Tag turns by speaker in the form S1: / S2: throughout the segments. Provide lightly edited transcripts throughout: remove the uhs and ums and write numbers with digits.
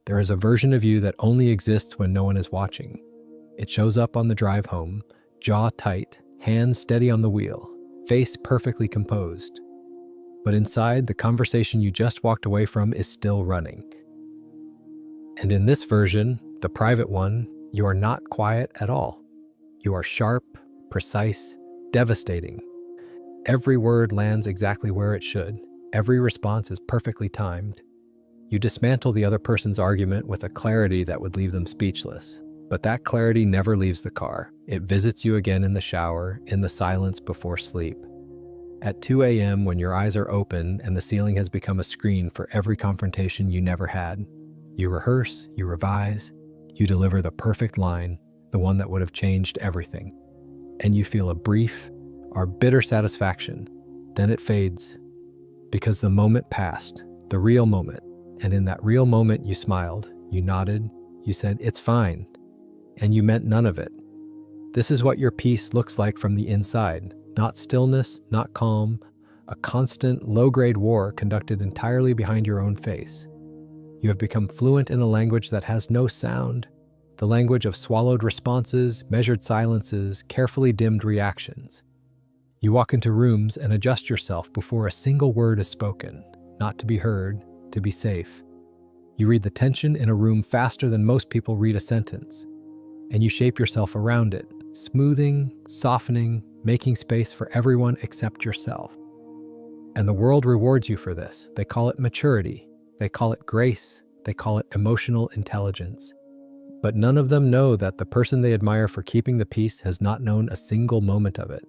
S1: There is a version of you that only exists when no one is watching. It shows up on the drive home, jaw tight, hands steady on the wheel, face perfectly composed. But inside, the conversation you just walked away from is still running. And in this version, the private one, you are not quiet at all. You are sharp, precise, devastating. Every word lands exactly where it should. Every response is perfectly timed. You dismantle the other person's argument with a clarity that would leave them speechless. But that clarity never leaves the car. It visits you again in the shower, in the silence before sleep. At 2 a.m., when your eyes are open and the ceiling has become a screen for every confrontation you never had, you rehearse, you revise, you deliver the perfect line, the one that would have changed everything. And you feel a brief or bitter satisfaction. Then it fades. Because the moment passed, the real moment. And in that real moment, you smiled, you nodded, you said, "It's fine." And you meant none of it. This is what your peace looks like from the inside. Not stillness, not calm, a constant, low-grade war conducted entirely behind your own face. You have become fluent in a language that has no sound, the language of swallowed responses, measured silences, carefully dimmed reactions. You walk into rooms and adjust yourself before a single word is spoken, not to be heard, to be safe. You read the tension in a room faster than most people read a sentence, and you shape yourself around it, smoothing, softening, making space for everyone except yourself. And the world rewards you for this. They call it maturity. They call it grace. They call it emotional intelligence. But none of them know that the person they admire for keeping the peace has not known a single moment of it.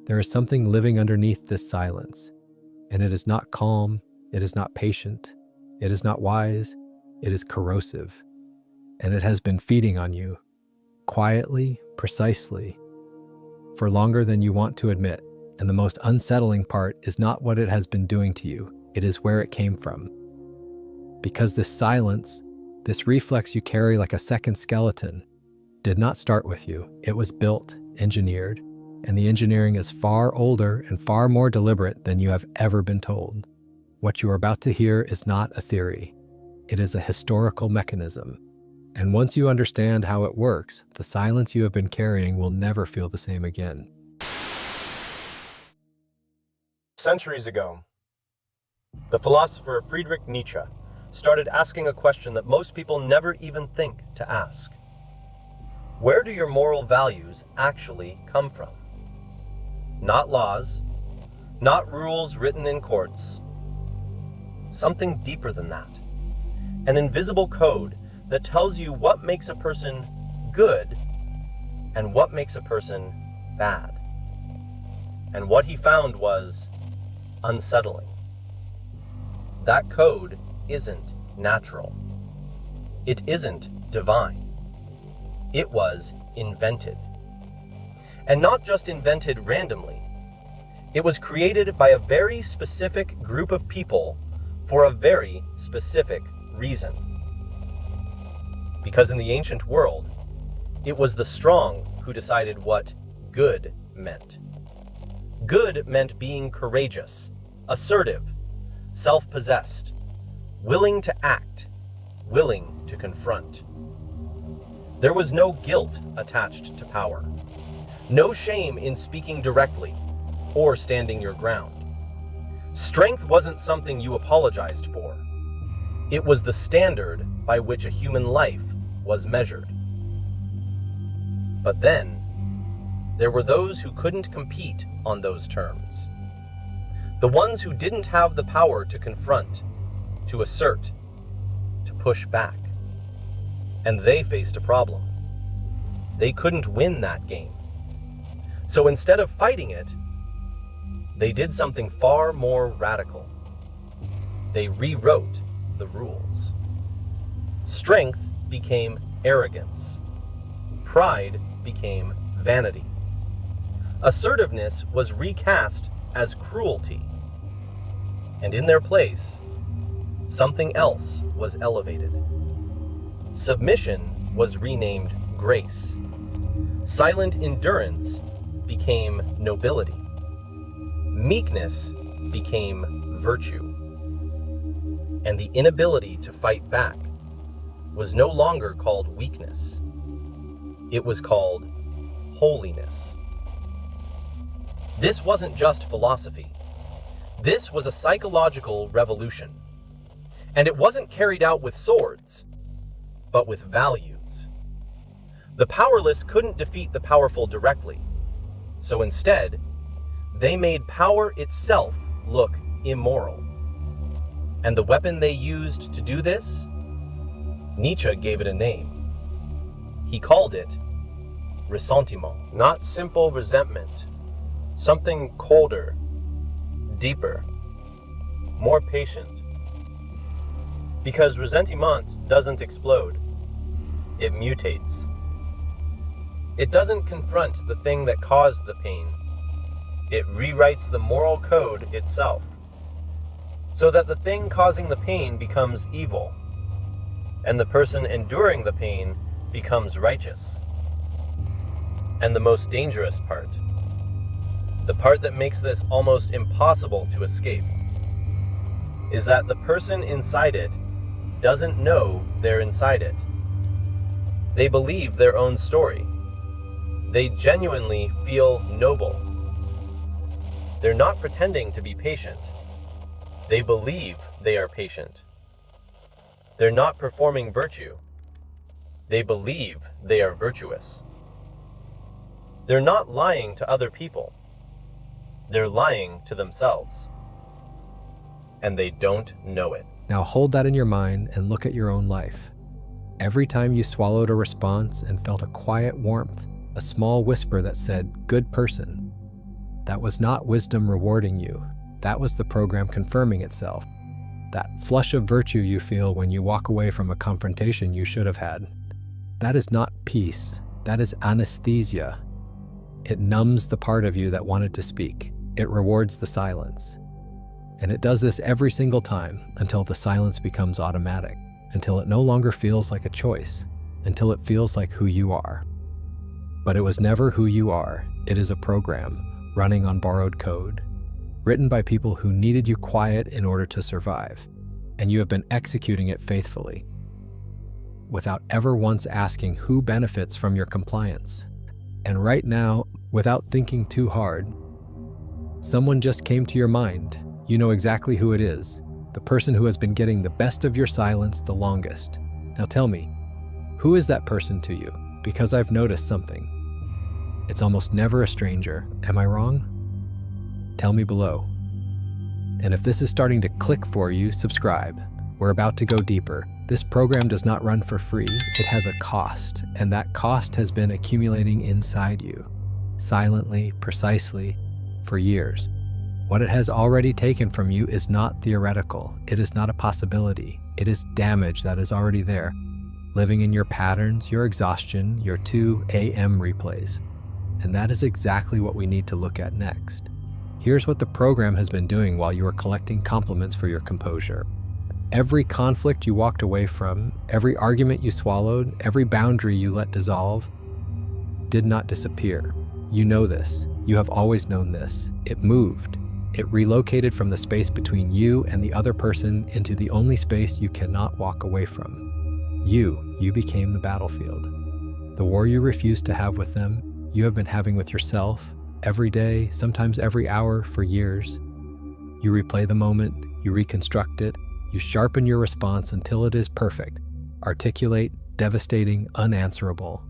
S1: There is something living underneath this silence, and it is not calm, it is not patient, it is not wise, it is corrosive. And it has been feeding on you, quietly, precisely, for longer than you want to admit. And the most unsettling part is not what it has been doing to you, it is where it came from. Because this silence, this reflex you carry like a second skeleton, did not start with you. It was built, engineered, and the engineering is far older and far more deliberate than you have ever been told. What you are about to hear is not a theory. It is a historical mechanism. And once you understand how it works, the silence you have been carrying will never feel the same again.
S2: Centuries ago, the philosopher Friedrich Nietzsche started asking a question that most people never even think to ask. Where do your moral values actually come from? Not laws, not rules written in courts. Something deeper than that. An invisible code that tells you what makes a person good and what makes a person bad. And what he found was unsettling. That code isn't natural. It isn't divine. It was invented. And not just invented randomly. It was created by a very specific group of people for a very specific reason. Because in the ancient world, it was the strong who decided what good meant. Good meant being courageous, assertive, self-possessed, willing to act, willing to confront. There was no guilt attached to power, no shame in speaking directly or standing your ground. Strength wasn't something you apologized for. It was the standard by which a human life was measured. But then, there were those who couldn't compete on those terms. The ones who didn't have the power to confront, to assert, to push back. And they faced a problem. They couldn't win that game. So instead of fighting it, they did something far more radical. They rewrote the rules. Strength became arrogance. Pride became vanity. Assertiveness was recast as cruelty. And in their place, something else was elevated. Submission was renamed grace. Silent endurance became nobility. Meekness became virtue. And the inability to fight back was no longer called weakness. It was called holiness. This wasn't just philosophy. This was a psychological revolution. And it wasn't carried out with swords, but with values. The powerless couldn't defeat the powerful directly. So instead, they made power itself look immoral. And the weapon they used to do this? Nietzsche gave it a name. He called it ressentiment. Not simple resentment. Something colder, deeper, more patient. Because ressentiment doesn't explode. It mutates. It doesn't confront the thing that caused the pain. It rewrites the moral code itself, so that the thing causing the pain becomes evil, and the person enduring the pain becomes righteous. And the most dangerous part, the part that makes this almost impossible to escape, is that the person inside it doesn't know they're inside it. They believe their own story. They genuinely feel noble. They're not pretending to be patient. They believe they are patient. They're not performing virtue. They believe they are virtuous. They're not lying to other people. They're lying to themselves. And they don't know it.
S1: Now hold that in your mind and look at your own life. Every time you swallowed a response and felt a quiet warmth, a small whisper that said, "Good person," that was not wisdom rewarding you. That was the program confirming itself. That flush of virtue you feel when you walk away from a confrontation you should have had. That is not peace. That is anesthesia. It numbs the part of you that wanted to speak. It rewards the silence. And it does this every single time until the silence becomes automatic, until it no longer feels like a choice, until it feels like who you are. But it was never who you are. It is a program running on borrowed code, written by people who needed you quiet in order to survive, and you have been executing it faithfully, without ever once asking who benefits from your compliance. And right now, without thinking too hard, someone just came to your mind. You know exactly who it is, the person who has been getting the best of your silence the longest. Now tell me, who is that person to you? Because I've noticed something. It's almost never a stranger. Am I wrong? Tell me below. And if this is starting to click for you, subscribe. We're about to go deeper. This program does not run for free. It has a cost, and that cost has been accumulating inside you, silently, precisely, for years. What it has already taken from you is not theoretical. It is not a possibility. It is damage that is already there, living in your patterns, your exhaustion, your 2 a.m. replays. And that is exactly what we need to look at next. Here's what the program has been doing while you were collecting compliments for your composure. Every conflict you walked away from, every argument you swallowed, every boundary you let dissolve, did not disappear. You know this. You have always known this. It moved. It relocated from the space between you and the other person into the only space you cannot walk away from. You became the battlefield. The war you refused to have with them, you have been having with yourself, every day, sometimes every hour for years. You replay the moment, you reconstruct it, you sharpen your response until it is perfect, articulate, devastating, unanswerable.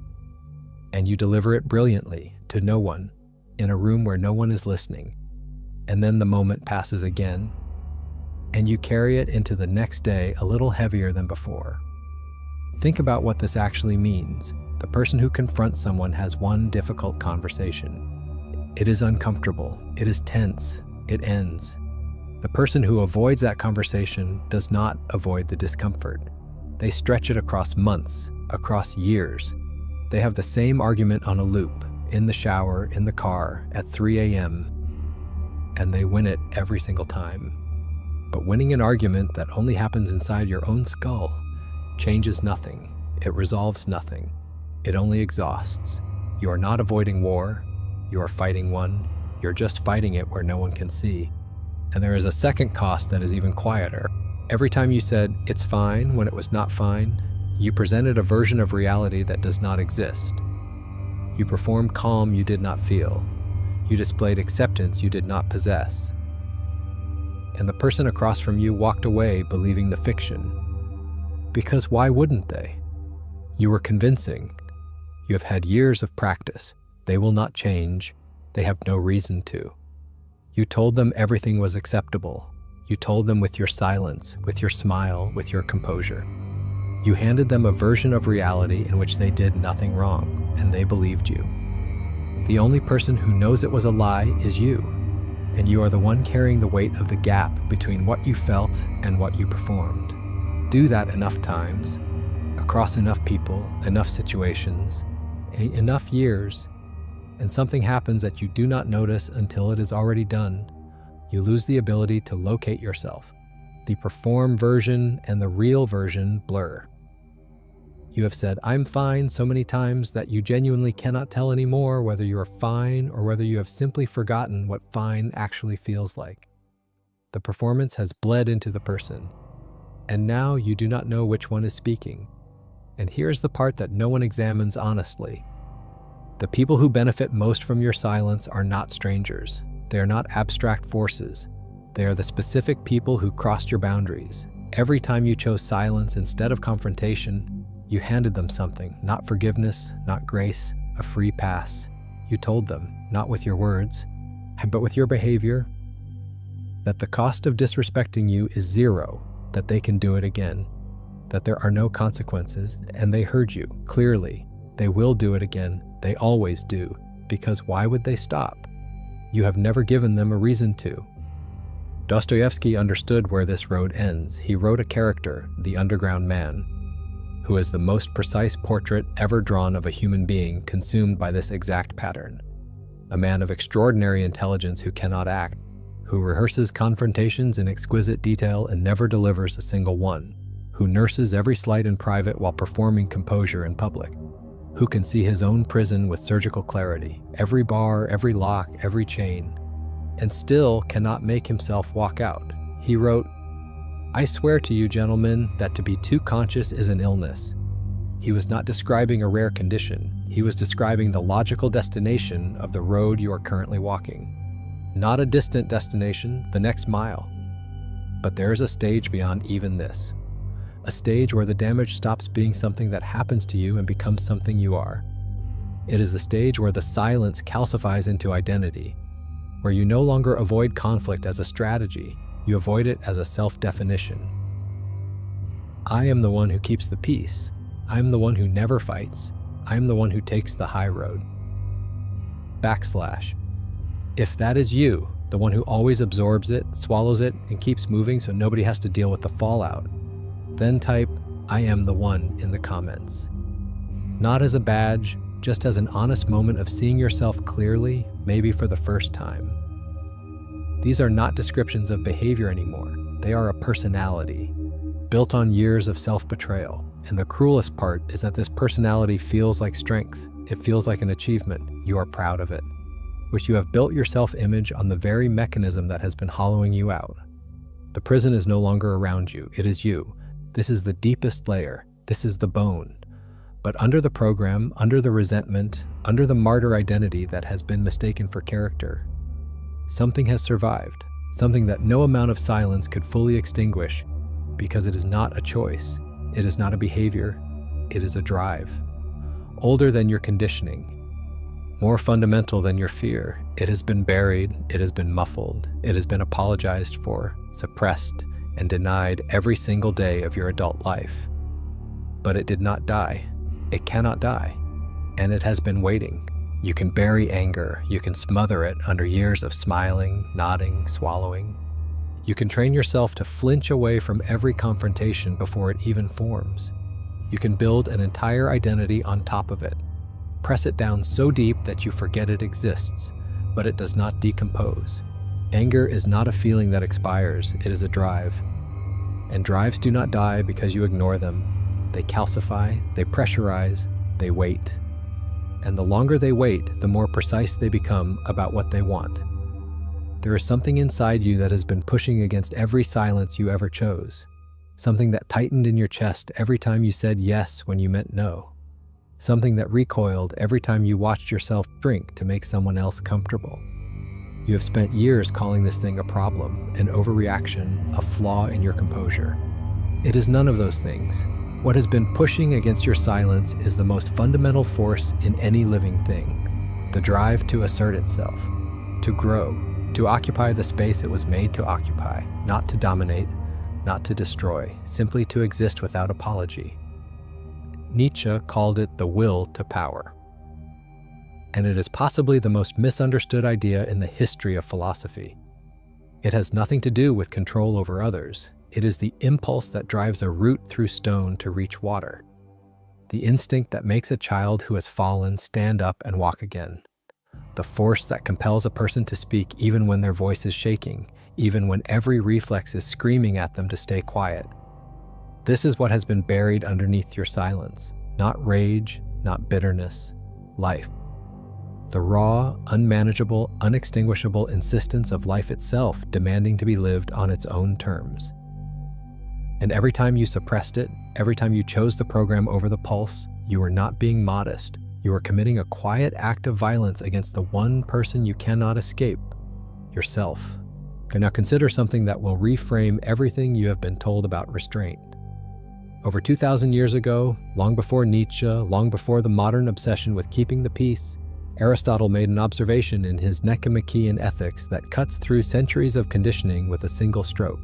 S1: And you deliver it brilliantly to no one, in a room where no one is listening. And then the moment passes again, and you carry it into the next day a little heavier than before. Think about what this actually means. The person who confronts someone has one difficult conversation. It is uncomfortable, it is tense, it ends. The person who avoids that conversation does not avoid the discomfort. They stretch it across months, across years. They have the same argument on a loop, in the shower, in the car, at 3 a.m., and they win it every single time. But winning an argument that only happens inside your own skull changes nothing. It resolves nothing. It only exhausts. You are not avoiding war. You are fighting one. You're just fighting it where no one can see. And there is a second cost that is even quieter. Every time you said, "It's fine," when it was not fine, You presented a version of reality that does not exist. You performed calm you did not feel. You displayed acceptance you did not possess. And the person across from you walked away believing the fiction. Because why wouldn't they? You were convincing. You have had years of practice. They will not change. They have no reason to. You told them everything was acceptable. You told them with your silence, with your smile, with your composure. You handed them a version of reality in which they did nothing wrong, and they believed you. The only person who knows it was a lie is you, and you are the one carrying the weight of the gap between what you felt and what you performed. Do that enough times, across enough people, enough situations, enough years, and something happens that you do not notice until it is already done. You lose the ability to locate yourself. The perform version and the real version blur. You have said, "I'm fine," so many times that you genuinely cannot tell anymore whether you are fine or whether you have simply forgotten what fine actually feels like. The performance has bled into the person, and now you do not know which one is speaking. And here's the part that no one examines honestly. The people who benefit most from your silence are not strangers. They are not abstract forces. They are the specific people who crossed your boundaries. Every time you chose silence instead of confrontation, you handed them something, not forgiveness, not grace, a free pass. You told them, not with your words, but with your behavior, that the cost of disrespecting you is zero, that they can do it again, that there are no consequences, and they heard you clearly. They will do it again. They always do, because why would they stop? You have never given them a reason to. Dostoevsky understood where this road ends. He wrote a character, the underground man, who is the most precise portrait ever drawn of a human being consumed by this exact pattern. A man of extraordinary intelligence who cannot act, who rehearses confrontations in exquisite detail and never delivers a single one, who nurses every slight in private while performing composure in public, who can see his own prison with surgical clarity, every bar, every lock, every chain, and still cannot make himself walk out. He wrote, "I swear to you, gentlemen, that to be too conscious is an illness." He was not describing a rare condition. He was describing the logical destination of the road you are currently walking. Not a distant destination, the next mile. But there is a stage beyond even this. A stage where the damage stops being something that happens to you and becomes something you are. It is the stage where the silence calcifies into identity, where you no longer avoid conflict as a strategy, you avoid it as a self-definition. I am the one who keeps the peace. I am the one who never fights. I am the one who takes the high road. / If that is you, the one who always absorbs it, swallows it, and keeps moving so nobody has to deal with the fallout, then type, "I am the one" in the comments. Not as a badge, just as an honest moment of seeing yourself clearly, maybe for the first time. These are not descriptions of behavior anymore. They are a personality, built on years of self-betrayal. And the cruelest part is that this personality feels like strength. It feels like an achievement. You are proud of it, which you have built your self-image on the very mechanism that has been hollowing you out. The prison is no longer around you. It is you. This is the deepest layer. This is the bone. But under the program, under the resentment, under the martyr identity that has been mistaken for character, something has survived, something that no amount of silence could fully extinguish, because it is not a choice. It is not a behavior. It is a drive. Older than your conditioning, more fundamental than your fear. It has been buried. It has been muffled. It has been apologized for, suppressed, and denied every single day of your adult life. But it did not die. It cannot die. And it has been waiting. You can bury anger. You can smother it under years of smiling, nodding, swallowing. You can train yourself to flinch away from every confrontation before it even forms. You can build an entire identity on top of it. Press it down so deep that you forget it exists, but it does not decompose. Anger is not a feeling that expires, it is a drive. And drives do not die because you ignore them. They calcify, they pressurize, they wait. And the longer they wait, the more precise they become about what they want. There is something inside you that has been pushing against every silence you ever chose. something that tightened in your chest every time you said yes when you meant no, something that recoiled every time you watched yourself shrink to make someone else comfortable. You have spent years calling this thing a problem, an overreaction, a flaw in your composure. It is none of those things. What has been pushing against your silence is the most fundamental force in any living thing, the drive to assert itself, to grow, to occupy the space it was made to occupy, not to dominate, not to destroy, simply to exist without apology. Nietzsche called it the will to power. And it is possibly the most misunderstood idea in the history of philosophy. It has nothing to do with control over others. It is the impulse that drives a root through stone to reach water. The instinct that makes a child who has fallen stand up and walk again. The force that compels a person to speak even when their voice is shaking, even when every reflex is screaming at them to stay quiet. This is what has been buried underneath your silence. Not rage, not bitterness, life. The raw, unmanageable, unextinguishable insistence of life itself demanding to be lived on its own terms. And every time you suppressed it, every time you chose the program over the pulse, you were not being modest. You are committing a quiet act of violence against the one person you cannot escape, yourself. Now consider something that will reframe everything you have been told about restraint. Over 2,000 years ago, long before Nietzsche, long before the modern obsession with keeping the peace, Aristotle made an observation in his Nicomachean Ethics that cuts through centuries of conditioning with a single stroke.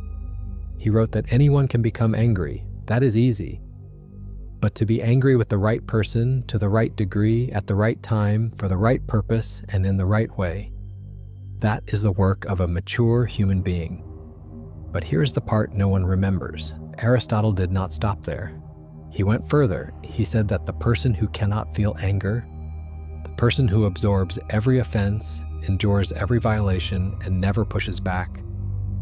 S1: He wrote that anyone can become angry. That is easy. But to be angry with the right person, to the right degree, at the right time, for the right purpose, and in the right way, that is the work of a mature human being. But here's the part no one remembers. Aristotle did not stop there. He went further. He said that the person who cannot feel anger, the person who absorbs every offense, endures every violation, and never pushes back,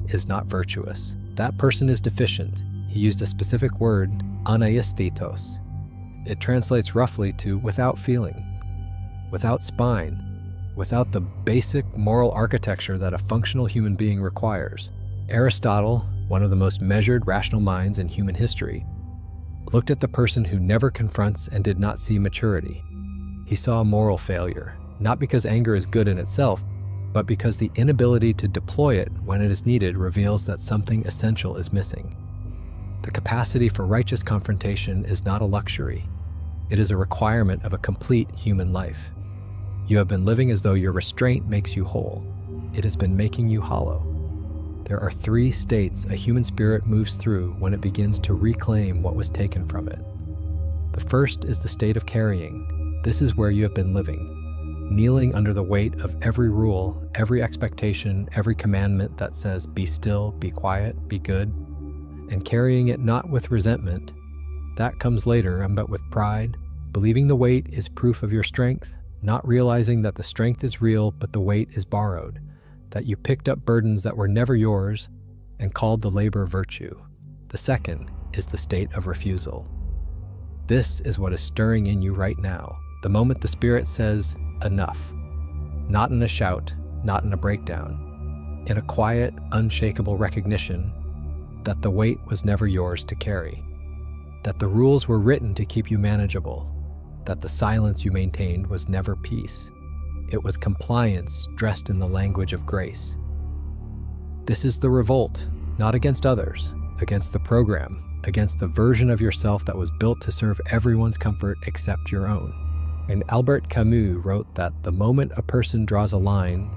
S1: is not virtuous. That person is deficient. He used a specific word, anaisthetos. It translates roughly to without feeling, without spine, without the basic moral architecture that a functional human being requires. Aristotle, one of the most measured rational minds in human history, looked at the person who never confronts and did not see maturity. He saw a moral failure, not because anger is good in itself, but because the inability to deploy it when it is needed reveals that something essential is missing. The capacity for righteous confrontation is not a luxury. It is a requirement of a complete human life. You have been living as though your restraint makes you whole. It has been making you hollow. There are 3 states a human spirit moves through when it begins to reclaim what was taken from it. The first is the state of carrying. This is where you have been living, kneeling under the weight of every rule, every expectation, every commandment that says, be still, be quiet, be good, and carrying it not with resentment. That comes later, but with pride, believing the weight is proof of your strength, not realizing that the strength is real, but the weight is borrowed, that you picked up burdens that were never yours and called the labor virtue. The second is the state of refusal. This is what is stirring in you right now, the moment the Spirit says, enough. Not in a shout, not in a breakdown, in a quiet, unshakable recognition that the weight was never yours to carry, that the rules were written to keep you manageable, that the silence you maintained was never peace. It was compliance dressed in the language of grace. This is the revolt, not against others, against the program, against the version of yourself that was built to serve everyone's comfort except your own. And Albert Camus wrote that the moment a person draws a line,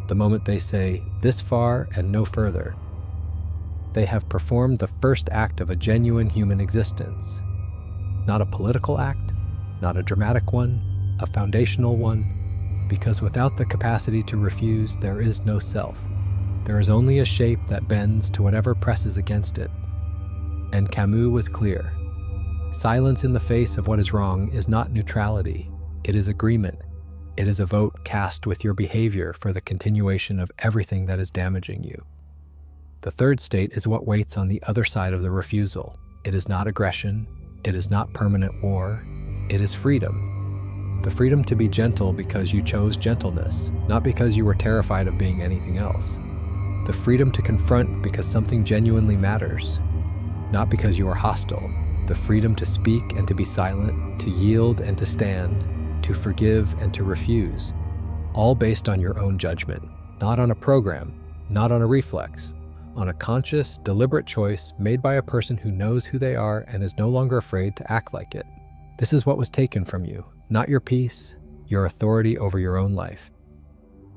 S1: the moment they say, this far and no further, they have performed the first act of a genuine human existence. Not a political act, not a dramatic one, a foundational one, because without the capacity to refuse, there is no self. There is only a shape that bends to whatever presses against it. And Camus was clear. Silence in the face of what is wrong is not neutrality. It is agreement. It is a vote cast with your behavior for the continuation of everything that is damaging you. The third state is what waits on the other side of the refusal. It is not aggression. It is not permanent war. It is freedom. The freedom to be gentle because you chose gentleness, not because you were terrified of being anything else. The freedom to confront because something genuinely matters. not because you are hostile. The freedom to speak and to be silent, to yield and to stand, to forgive and to refuse, all based on your own judgment, not on a program, not on a reflex, on a conscious, deliberate choice made by a person who knows who they are and is no longer afraid to act like it. This is what was taken from you, not your peace, your authority over your own life.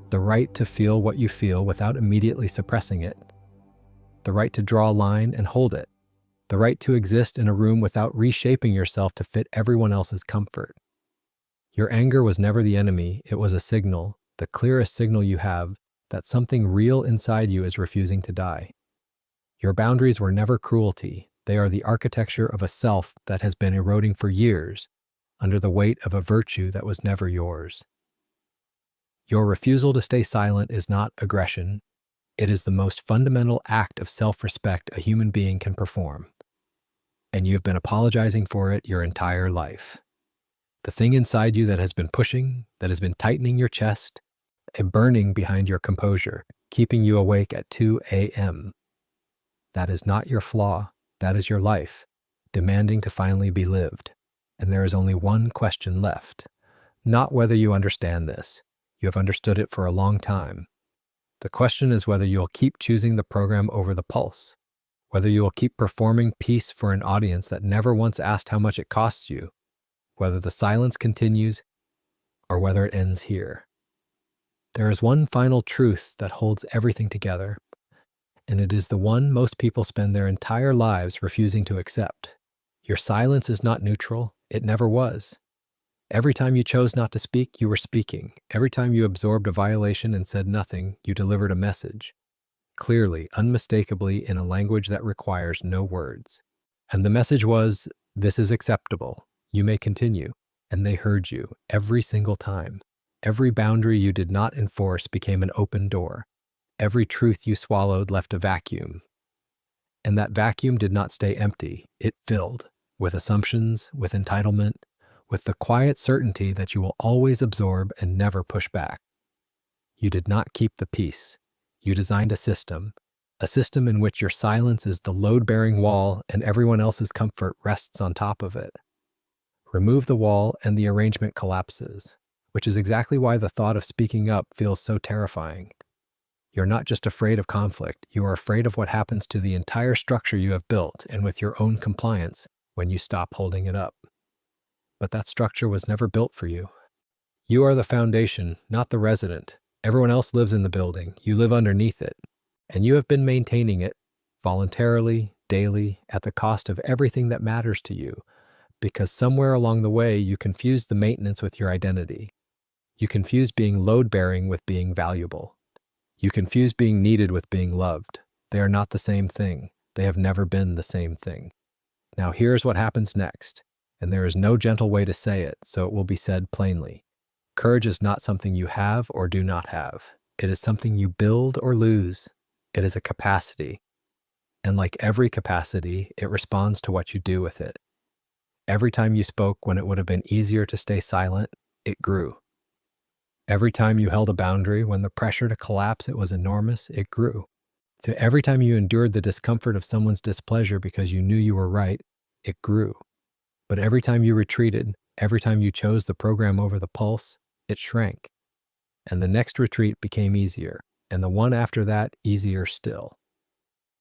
S1: The right to feel what you feel without immediately suppressing it. The right to draw a line and hold it. The right to exist in a room without reshaping yourself to fit everyone else's comfort. Your anger was never the enemy, it was a signal, the clearest signal you have, that something real inside you is refusing to die. Your boundaries were never cruelty, they are the architecture of a self that has been eroding for years under the weight of a virtue that was never yours. Your refusal to stay silent is not aggression, it is the most fundamental act of self-respect a human being can perform. And you have been apologizing for it your entire life. The thing inside you that has been pushing, that has been tightening your chest, a burning behind your composure, keeping you awake at 2 a.m. That is not your flaw, that is your life, demanding to finally be lived. And there is only one question left. Not whether you understand this. You have understood it for a long time. The question is whether you'll keep choosing the program over the pulse, whether you will keep performing peace for an audience that never once asked how much it costs you, whether the silence continues, or whether it ends here. There is one final truth that holds everything together, and it is the one most people spend their entire lives refusing to accept. Your silence is not neutral, it never was. Every time you chose not to speak, you were speaking. Every time you absorbed a violation and said nothing, you delivered a message. Clearly, unmistakably, in a language that requires no words. And the message was, this is acceptable. You may continue. And they heard you every single time. Every boundary you did not enforce became an open door. Every truth you swallowed left a vacuum. And that vacuum did not stay empty. It filled with assumptions, with entitlement, with the quiet certainty that you will always absorb and never push back. You did not keep the peace. You designed a system in which your silence is the load-bearing wall and everyone else's comfort rests on top of it. Remove the wall and the arrangement collapses, which is exactly why the thought of speaking up feels so terrifying. You're not just afraid of conflict, you are afraid of what happens to the entire structure you have built and with your own compliance when you stop holding it up. But that structure was never built for you. You are the foundation, not the resident. Everyone else lives in the building. You live underneath it. And you have been maintaining it, voluntarily, daily, at the cost of everything that matters to you, because somewhere along the way you confused the maintenance with your identity. You confused being load-bearing with being valuable. You confused being needed with being loved. They are not the same thing. They have never been the same thing. Now here's what happens next. And there is no gentle way to say it, so it will be said plainly. Courage is not something you have or do not have. It is something you build or lose. It is a capacity. And like every capacity, it responds to what you do with it. Every time you spoke when it would have been easier to stay silent, it grew. Every time you held a boundary when the pressure to collapse it was enormous, it grew. To every time you endured the discomfort of someone's displeasure because you knew you were right, it grew. But every time you retreated, every time you chose the program over the pulse, it shrank. And the next retreat became easier, and the one after that easier still.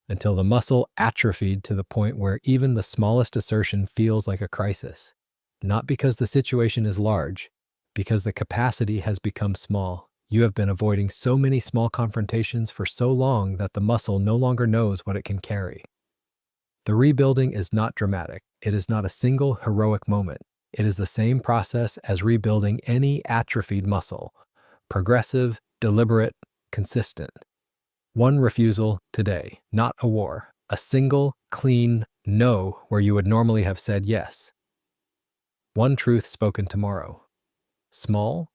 S1: Until the muscle atrophied to the point where even the smallest assertion feels like a crisis. Not because the situation is large, because the capacity has become small. You have been avoiding so many small confrontations for so long that the muscle no longer knows what it can carry. The rebuilding is not dramatic. It is not a single heroic moment. It is the same process as rebuilding any atrophied muscle. Progressive, deliberate, consistent. One refusal today, not a war. A single, clean no where you would normally have said yes. One truth spoken tomorrow. Small,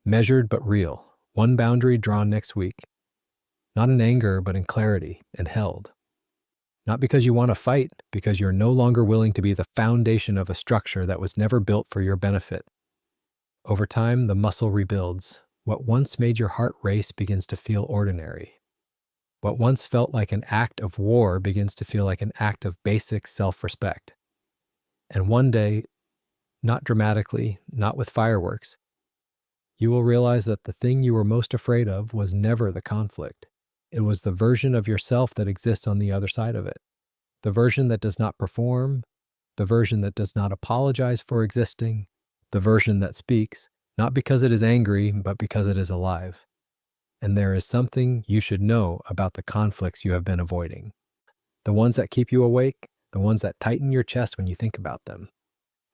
S1: measured but real. One boundary drawn next week. Not in anger, but in clarity and held. Not because you want to fight, because you're no longer willing to be the foundation of a structure that was never built for your benefit. Over time, the muscle rebuilds. What once made your heart race begins to feel ordinary. What once felt like an act of war begins to feel like an act of basic self-respect. And one day, not dramatically, not with fireworks, you will realize that the thing you were most afraid of was never the conflict. It was the version of yourself that exists on the other side of it. The version that does not perform, the version that does not apologize for existing, the version that speaks, not because it is angry, but because it is alive. And there is something you should know about the conflicts you have been avoiding. The ones that keep you awake, the ones that tighten your chest when you think about them.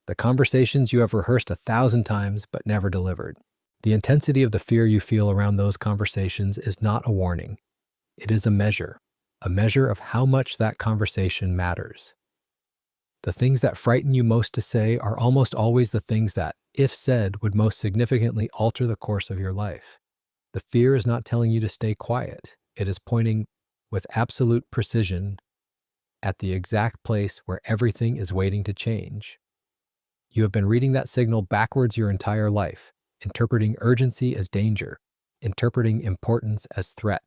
S1: The conversations you have rehearsed 1,000 times but never delivered. The intensity of the fear you feel around those conversations is not a warning. It is a measure of how much that conversation matters. The things that frighten you most to say are almost always the things that, if said, would most significantly alter the course of your life. The fear is not telling you to stay quiet. It is pointing with absolute precision at the exact place where everything is waiting to change. You have been reading that signal backwards your entire life, interpreting urgency as danger, interpreting importance as threat.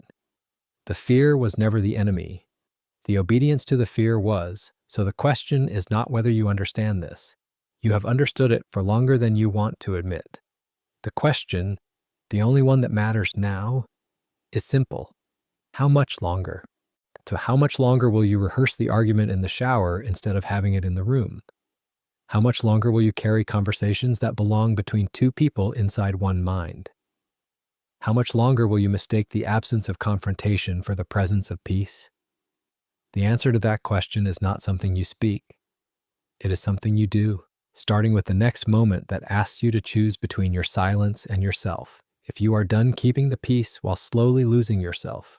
S1: The fear was never the enemy. The obedience to the fear was, so the question is not whether you understand this. You have understood it for longer than you want to admit. The question, the only one that matters now, is simple. How much longer? To how much longer will you rehearse the argument in the shower instead of having it in the room? How much longer will you carry conversations that belong between two people inside one mind? How much longer will you mistake the absence of confrontation for the presence of peace? The answer to that question is not something you speak. It is something you do, starting with the next moment that asks you to choose between your silence and yourself. If you are done keeping the peace while slowly losing yourself,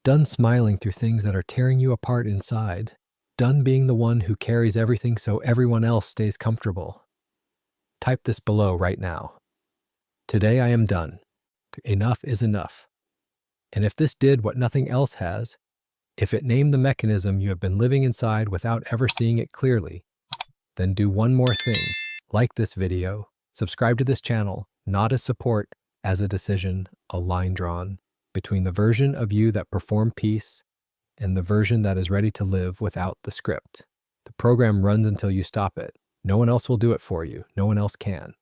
S1: done smiling through things that are tearing you apart inside, done being the one who carries everything so everyone else stays comfortable, type this below right now. Today I am done. Enough is enough. And if this did what nothing else has, if it named the mechanism you have been living inside without ever seeing it clearly, then do one more thing. Like this video, subscribe to this channel, not as support, as a decision, a line drawn between the version of you that performed peace and the version that is ready to live without the script. The program runs until you stop it. No one else will do it for you. No one else can.